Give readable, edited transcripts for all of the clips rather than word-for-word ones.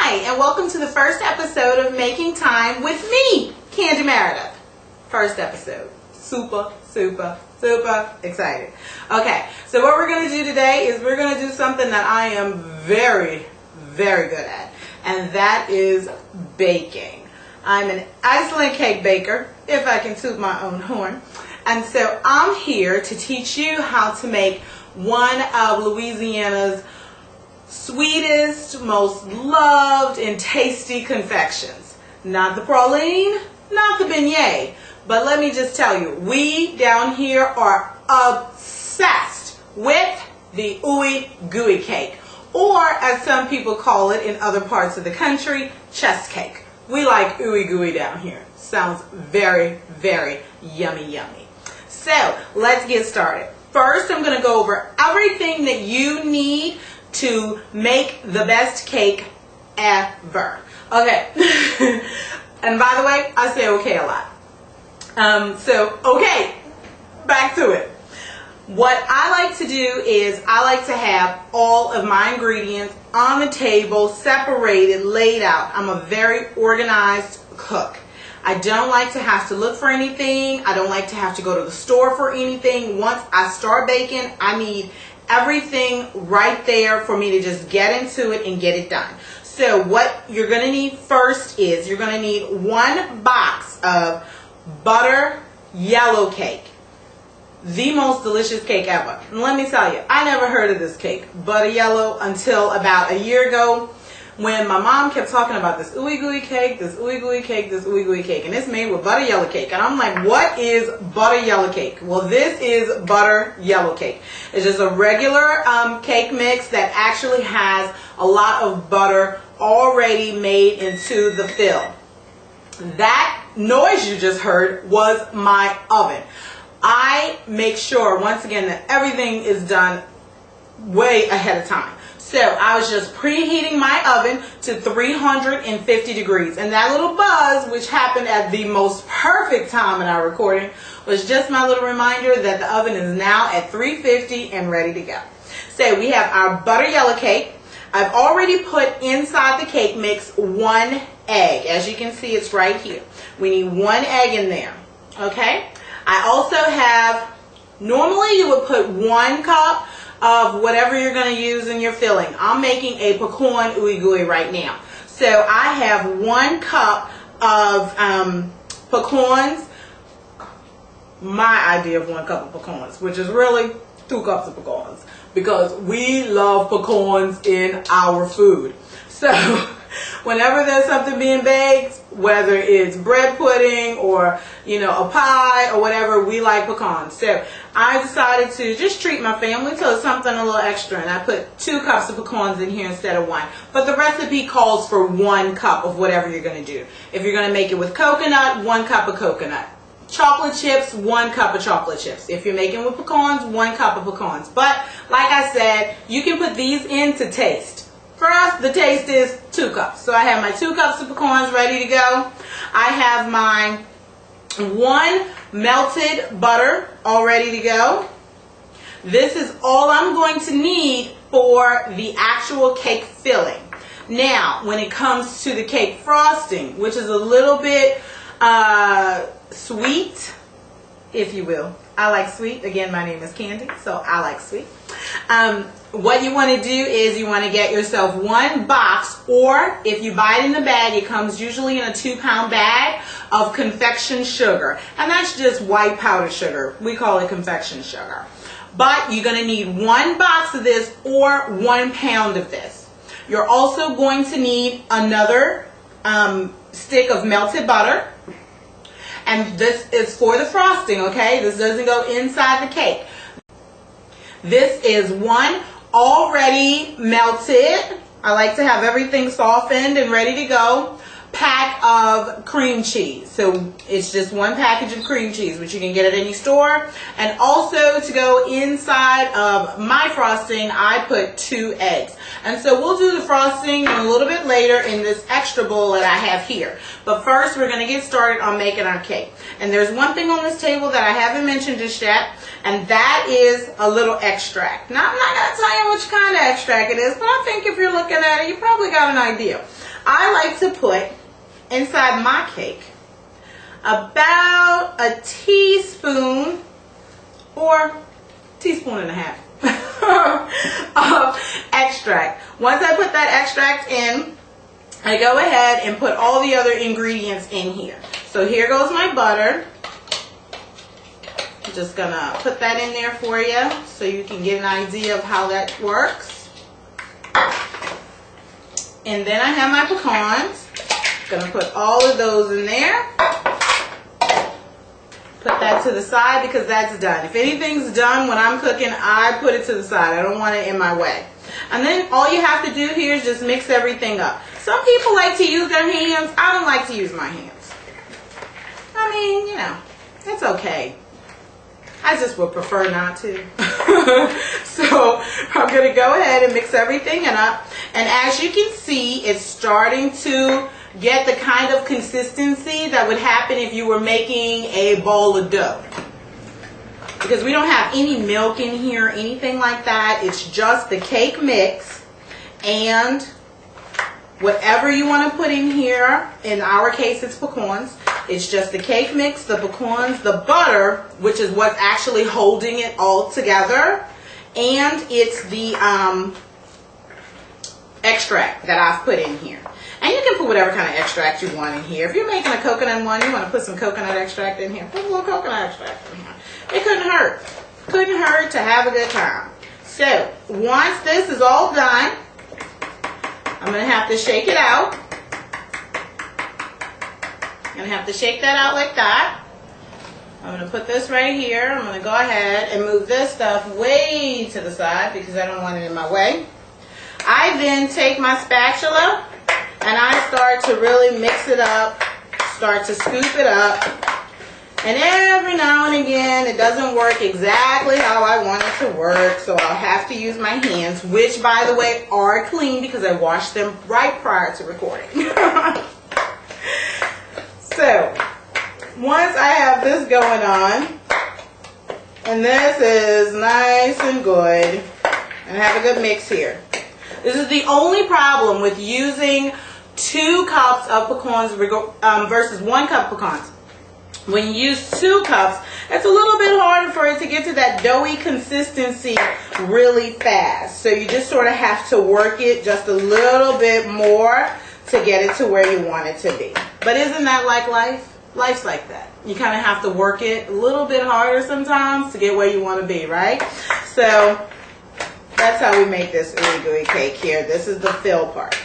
Hi, and welcome to the first episode of Making Time with me, Candy Meredith. First episode. Super excited. Okay, so what we're going to do today is we're going to do something that I am very good at, and that is baking. I'm an excellent cake baker, if I can toot my own horn. And so I'm here to teach you how to make one of Louisiana's sweetest, most loved, and tasty confections. Not the praline, not the beignet, but let me just tell you, we down here are obsessed with the Ooey Gooey Cake, or as some people call it in other parts of the country, chest cake. We like ooey gooey down here. Sounds very yummy. So let's get started. First, I'm going to go over everything that you need to make the best cake ever. Okay. And by the way, I say okay a lot. Okay, back to it. What I like to do is I like to have all of my ingredients on the table, separated, laid out. I'm a very organized cook. I don't like to have to look for anything. I don't like to have to go to the store for anything. Once I start baking, I need everything right there for me to just get into it and get it done. So what you're going to need first is you're going to need 1 box of butter yellow cake. The most delicious cake ever. And let me tell you, I never heard of this cake, butter yellow, until about a year ago when my mom kept talking about this ooey gooey cake, this ooey gooey cake, this ooey gooey cake, and it's made with butter yellow cake. And I'm like, what is butter yellow cake? Well, this is butter yellow cake. It's just a regular cake mix that actually has a lot of butter already made into the fill. That noise you just heard was my oven. I make sure, once again, that everything is done way ahead of time. So I was just preheating my oven to 350 degrees. And that little buzz, which happened at the most perfect time in our recording, was just my little reminder that the oven is now at 350 and ready to go. So we have our butter yellow cake. I've already put inside the cake mix 1 egg. As you can see, it's right here. We need 1 egg in there. Okay? I also have, normally you would put 1 cup of whatever you're going to use in your filling. I'm making a pecan ooey gooey right now. So I have 1 cup of pecans. My idea of 1 cup of pecans, which is really 2 cups of pecans, because we love pecans in our food. So whenever there's something being baked, whether it's bread pudding or, a pie or whatever, we like pecans. So I decided to just treat my family to something a little extra, and I put 2 cups of pecans in here instead of 1. But the recipe calls for 1 cup of whatever you're going to do. If you're going to make it with coconut, 1 cup of coconut. Chocolate chips, 1 cup of chocolate chips. If you're making with pecans, 1 cup of pecans. But like I said, you can put these in to taste. For us, the taste is 2 cups. So I have my 2 cups of pecans ready to go. I have my 1 melted butter all ready to go. This is all I'm going to need for the actual cake filling. Now, when it comes to the cake frosting, which is a little bit sweet, if you will. I like sweet. Again, my name is Candy, so I like sweet. What you want to do is you want to get yourself 1 box, or if you buy it in the bag, it comes usually in a 2-pound bag of confection sugar. And that's just white powdered sugar. We call it confection sugar. But you're going to need 1 box of this or 1 pound of this. You're also going to need another stick of melted butter. And this is for the frosting, okay? This doesn't go inside the cake. This is 1 already melted, I like to have everything softened and ready to go, pack of cream cheese. So it's just 1 package of cream cheese, which you can get at any store. And also to go inside of my frosting, I put 2 eggs. And so we'll do the frosting a little bit later in this extra bowl that I have here. But first we're going to get started on making our cake. And there's one thing on this table that I haven't mentioned just yet, and that is a little extract. Now I'm not going to tell you which kind of extract it is, but I think if you're looking at it, you probably got an idea. I like to put inside my cake about a teaspoon or teaspoon and a half of extract. Once I put that extract in, I go ahead and put all the other ingredients in here. So here goes my butter. I'm just gonna put that in there for you so you can get an idea of how that works. And then I have my pecans. Gonna put all of those in there. Put that to the side because that's done. If anything's done when I'm cooking, I put it to the side. I don't want it in my way. And then all you have to do here is just mix everything up. Some people like to use their hands. I don't like to use my hands. I mean, you know, it's okay. I just would prefer not to. So I'm going to go ahead and mix everything up. And as you can see, it's starting to get the kind of consistency that would happen if you were making a bowl of dough. Because we don't have any milk in here, anything like that. It's just the cake mix and whatever you want to put in here. In our case, it's pecans. It's just the cake mix, the pecans, the butter, which is what's actually holding it all together, and it's the extract that I've put in here. And you can put whatever kind of extract you want in here. If you're making a coconut one, you want to put some coconut extract in here. Put a little coconut extract in here. It couldn't hurt. Couldn't hurt to have a good time. So, once this is all done, I'm going to have to shake it out. I'm going to have to shake that out like that. I'm going to put this right here. I'm going to go ahead and move this stuff way to the side because I don't want it in my way. I then take my spatula and I start to really mix it up, start to scoop it up. And every now and again, it doesn't work exactly how I want it to work, so I'll have to use my hands, which, by the way, are clean because I washed them right prior to recording. So, once I have this going on, and this is nice and good, and I have a good mix here. This is the only problem with using 2 cups of pecans versus 1 cup of pecans. When you use 2 cups, it's a little bit harder for it to get to that doughy consistency really fast. So you just sort of have to work it just a little bit more to get it to where you want it to be. But isn't that like life? Life's like that. You kind of have to work it a little bit harder sometimes to get where you want to be, right? So that's how we make this ooey gooey cake here. This is the fill part.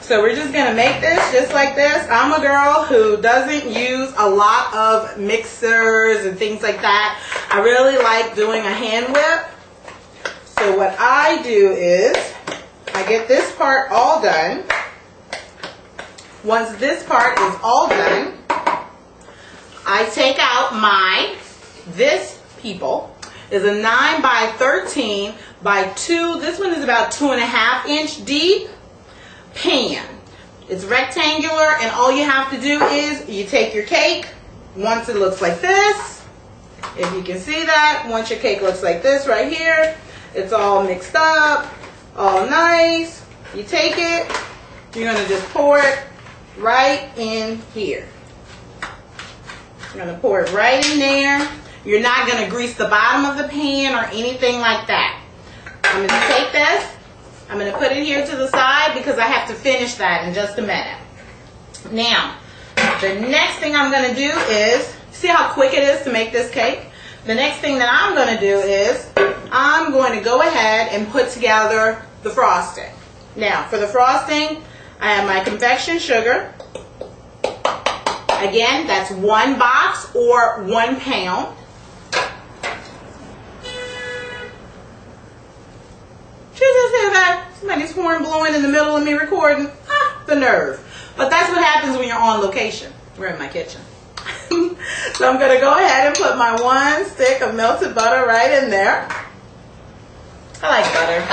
So we're just going to make this just like this. I'm a girl who doesn't use a lot of mixers and things like that. I really like doing a hand whip. So what I do is I get this part all done. Once this part is all done, I take out this people is a 9 by 13 by 2. This one is about 2.5 inch deep pan. It's rectangular, and all you have to do is you take your cake. Once it looks like this, if you can see that, once your cake looks like this right here, it's all mixed up, all nice. You take it, you're going to just pour it right in here. You're going to pour it right in there. You're not going to grease the bottom of the pan or anything like that. I'm going to take this. I'm going to put it here to the side because I have to finish that in just a minute. Now, the next thing I'm going to do is, see how quick it is to make this cake? The next thing that I'm going to do is, I'm going to go ahead and put together the frosting. Now, for the frosting, I have my confection sugar. Again, that's 1 box or 1 pound. She just said that somebody's horn blowing in the middle of me recording. The nerve. But that's what happens when you're on location. We're in my kitchen. So I'm going to go ahead and put my 1 stick of melted butter right in there. I like butter.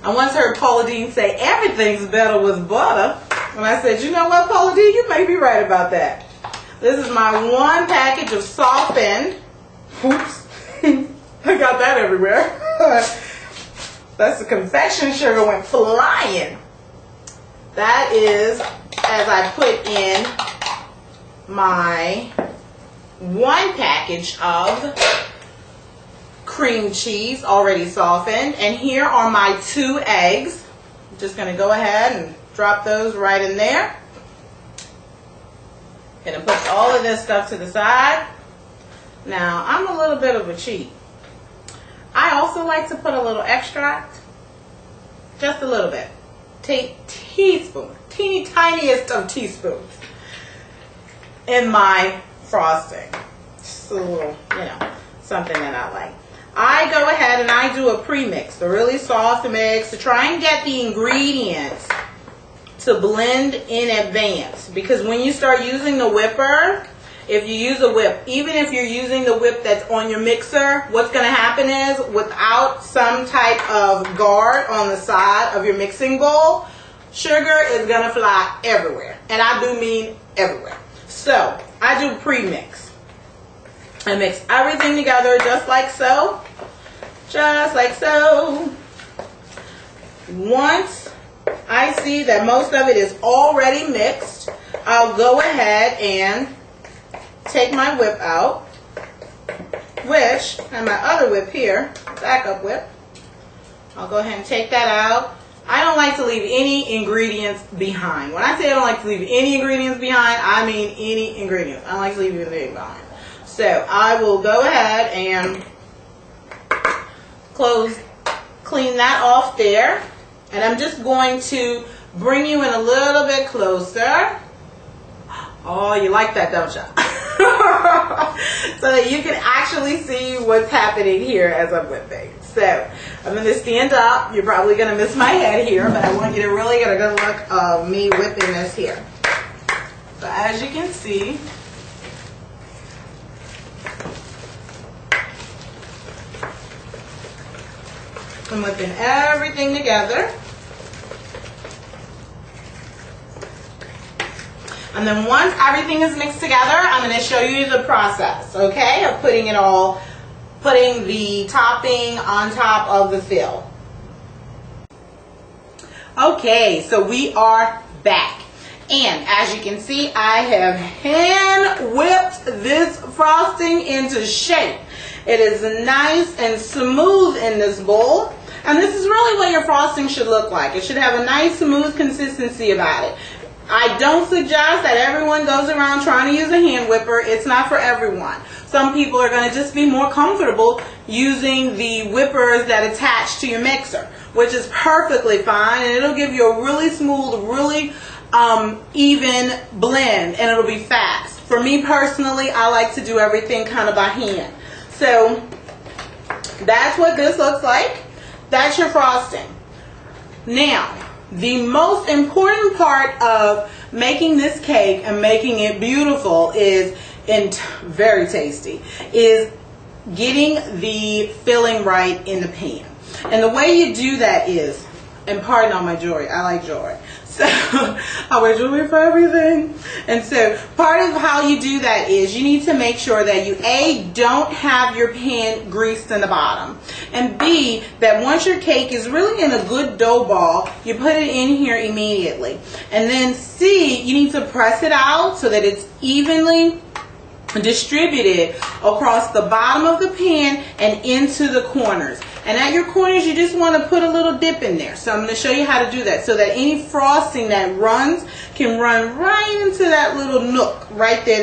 I once heard Paula Deen say everything's better with butter. And I said, you know what, Paula Deen, you may be right about that. This is my 1 package of softened. Oops. I got that everywhere. That's the confection sugar went flying. That is as I put in my 1 package of cream cheese already softened. And here are my 2 eggs. I'm just going to go ahead and drop those right in there. Going to put all of this stuff to the side. Now, I'm a little bit of a cheat. I also like to put a little extract, just a little bit. Teaspoon, teeny tiniest of teaspoons in my frosting. Just a little, something that I like. I go ahead and I do a pre-mix, a really soft mix to try and get the ingredients to blend in advance. Because when you start using the whipper, if you use a whip, even if you're using the whip that's on your mixer, what's going to happen is without some type of guard on the side of your mixing bowl, sugar is going to fly everywhere. And I do mean everywhere. So I do pre-mix. I mix everything together just like so. Just like so. Once I see that most of it is already mixed, I'll go ahead and take my whip out, which, and my other whip here, backup whip. I'll go ahead and take that out. I don't like to leave any ingredients behind. When I say I don't like to leave any ingredients behind, I mean any ingredients. I don't like to leave anything behind. So I will go ahead and clean that off there. And I'm just going to bring you in a little bit closer. Oh, you like that, don't you? So that you can actually see what's happening here as I'm whipping. So I'm going to stand up. You're probably going to miss my head here, but I want you to really get a good look of me whipping this here. So as you can see, I'm whipping everything together. And then once everything is mixed together, I'm going to show you the process, okay, of putting the topping on top of the fill. Okay, so we are back. And as you can see, I have hand whipped this frosting into shape. It is nice and smooth in this bowl. And this is really what your frosting should look like. It should have a nice smooth consistency about it. I don't suggest that everyone goes around trying to use a hand whipper. It's not for everyone. Some people are going to just be more comfortable using the whippers that attach to your mixer, which is perfectly fine, and it'll give you a really smooth, really even blend, and it'll be fast. For me personally, I like to do everything kind of by hand. So that's what this looks like. That's your frosting. Now, the most important part of making this cake and making it beautiful is, and very tasty, is getting the filling right in the pan. And the way you do that is, and pardon all my jewelry, I like jewelry. So I wear jewelry for everything. And so part of how you do that is you need to make sure that you A, don't have your pan greased in the bottom, and B, that once your cake is really in a good dough ball, you put it in here immediately. And then C, you need to press it out so that it's evenly distributed across the bottom of the pan and into the corners. And at your corners, you just want to put a little dip in there. So I'm going to show you how to do that so that any frosting that runs can run right into that little nook right there